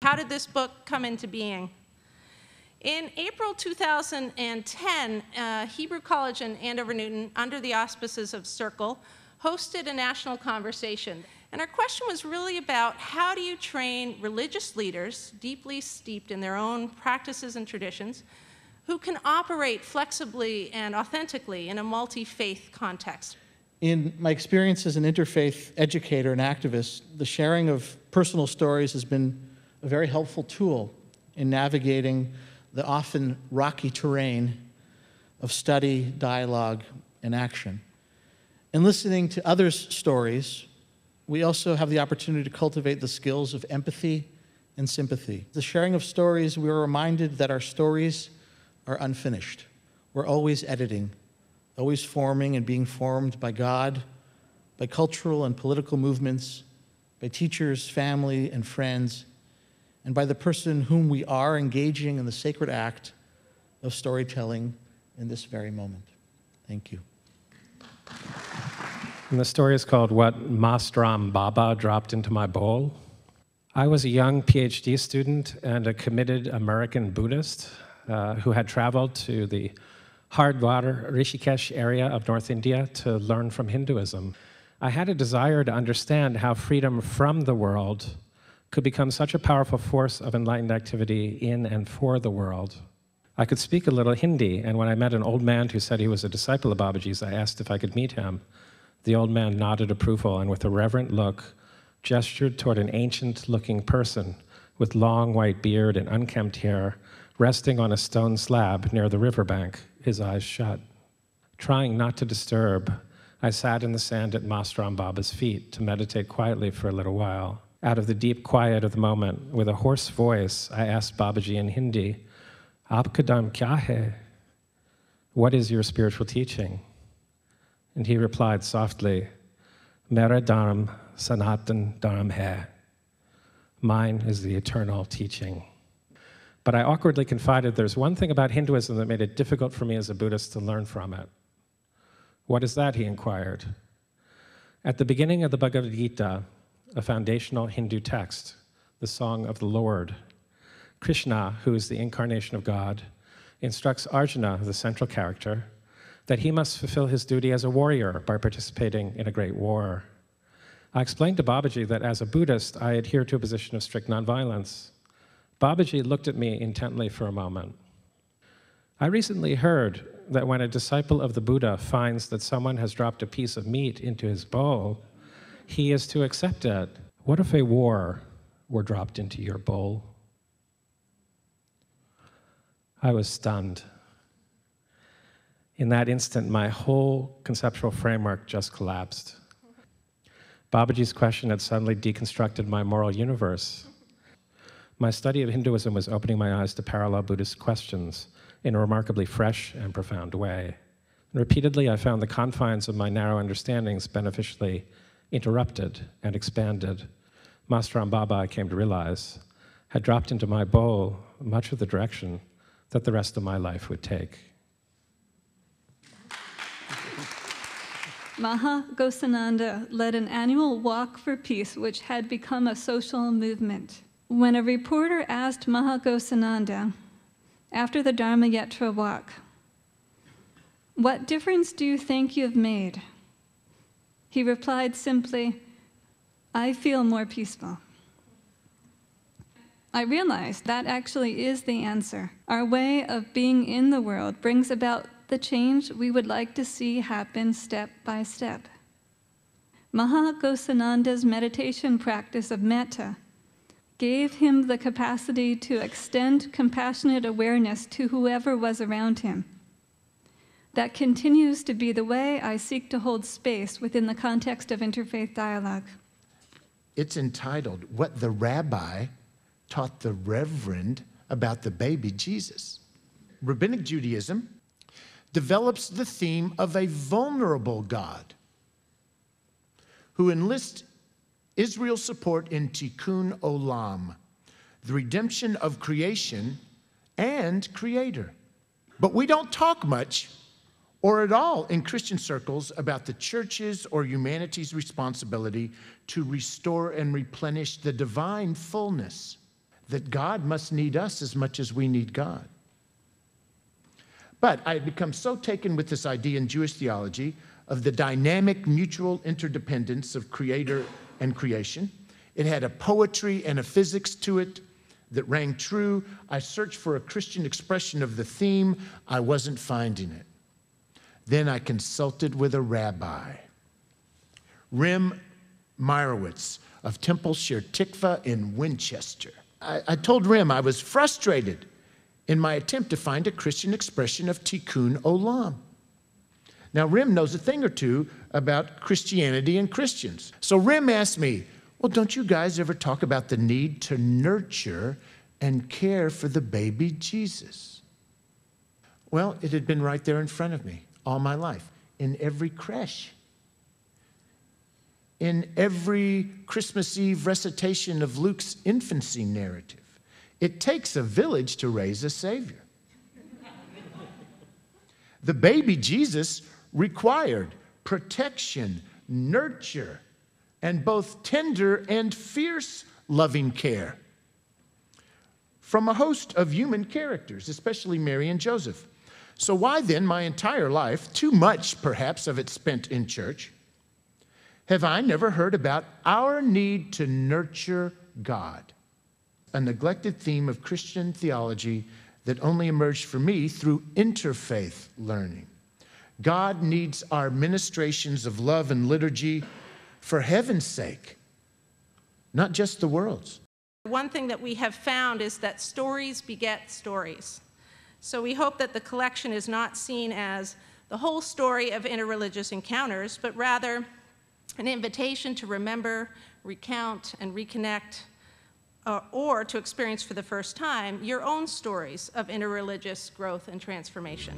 How did this book come into being? In April 2010, Hebrew College in Andover, Newton, under the auspices of Circle, hosted a national conversation. And our question was really about how do you train religious leaders, deeply steeped in their own practices and traditions, who can operate flexibly and authentically in a multi-faith context. In my experience as an interfaith educator and activist, the sharing of personal stories has been a very helpful tool in navigating the often rocky terrain of study, dialogue, and action. In listening to others' stories, we also have the opportunity to cultivate the skills of empathy and sympathy. The sharing of stories, we are reminded that our stories are unfinished. We're always editing, always forming and being formed by God, by cultural and political movements, by teachers, family, and friends, and by the person whom we are engaging in the sacred act of storytelling in this very moment. Thank you. And the story is called What Mastram Baba Dropped Into My Bowl. I was a young PhD student and a committed American Buddhist who had traveled to the Hardwar, Rishikesh area of North India to learn from Hinduism. I had a desire to understand how freedom from the world could become such a powerful force of enlightened activity in and for the world. I could speak a little Hindi, and when I met an old man who said he was a disciple of Babaji's, I asked if I could meet him. The old man nodded approval and with a reverent look gestured toward an ancient-looking person with long white beard and unkempt hair resting on a stone slab near the riverbank, his eyes shut. Trying not to disturb, I sat in the sand at Mastram Baba's feet to meditate quietly for a little while. Out of the deep quiet of the moment, with a hoarse voice, I asked Babaji in Hindi, "Aapka dharm kya hai?" What is your spiritual teaching? And he replied softly, "Mera dharm sanatan dharm hai." Mine is the eternal teaching. But I awkwardly confided there's one thing about Hinduism that made it difficult for me as a Buddhist to learn from it. What is that, he inquired. At the beginning of the Bhagavad Gita, a foundational Hindu text, the Song of the Lord, Krishna, who is the incarnation of God, instructs Arjuna, the central character, that he must fulfill his duty as a warrior by participating in a great war. I explained to Babaji that as a Buddhist, I adhere to a position of strict nonviolence. Babaji looked at me intently for a moment. I recently heard that when a disciple of the Buddha finds that someone has dropped a piece of meat into his bowl, he is to accept it. What if a war were dropped into your bowl? I was stunned. In that instant, my whole conceptual framework just collapsed. Babaji's question had suddenly deconstructed my moral universe. My study of Hinduism was opening my eyes to parallel Buddhist questions in a remarkably fresh and profound way. And repeatedly, I found the confines of my narrow understandings beneficially interrupted and expanded. Mastram Baba, I came to realize, had dropped into my bowl much of the direction that the rest of my life would take. Maha Ghosananda led an annual walk for peace, which had become a social movement. When a reporter asked Maha Ghosananda, after the Dharma Yatra walk, "What difference do you think you've made?" he replied simply, "I feel more peaceful." I realized that actually is the answer. Our way of being in the world brings about the change we would like to see happen step by step. Maha Ghosananda's meditation practice of metta gave him the capacity to extend compassionate awareness to whoever was around him. That continues to be the way I seek to hold space within the context of interfaith dialogue. It's entitled, What the Rabbi Taught the Reverend About the Baby Jesus. Rabbinic Judaism develops the theme of a vulnerable God who enlists Israel's support in Tikkun Olam, the redemption of creation and creator. But we don't talk much or at all in Christian circles about the church's or humanity's responsibility to restore and replenish the divine fullness. that God must need us as much as we need God. But I had become so taken with this idea in Jewish theology of the dynamic mutual interdependence of creator and creation. It had a poetry and a physics to it that rang true. I searched for a Christian expression of the theme. I wasn't finding it. Then I consulted with a rabbi, Rim Meyerowitz of Temple Shir Tikva in Winchester. I told Rim I was frustrated in my attempt to find a Christian expression of tikkun olam. Now, Rim knows a thing or two about Christianity and Christians. So Rim asked me, well, don't you guys ever talk about the need to nurture and care for the baby Jesus? Well, it had been right there in front of me all my life, in every creche, in every Christmas Eve recitation of Luke's infancy narrative. It takes a village to raise a Savior. The baby Jesus required protection, nurture, and both tender and fierce loving care from a host of human characters, especially Mary and Joseph. So why then, my entire life, too much perhaps of it spent in church, have I never heard about our need to nurture God? A neglected theme of Christian theology that only emerged for me through interfaith learning. God needs our ministrations of love and liturgy for heaven's sake, not just the world's. One thing that we have found is that stories beget stories. So we hope that the collection is not seen as the whole story of interreligious encounters, but rather an invitation to remember, recount, and reconnect, or to experience for the first time your own stories of interreligious growth and transformation.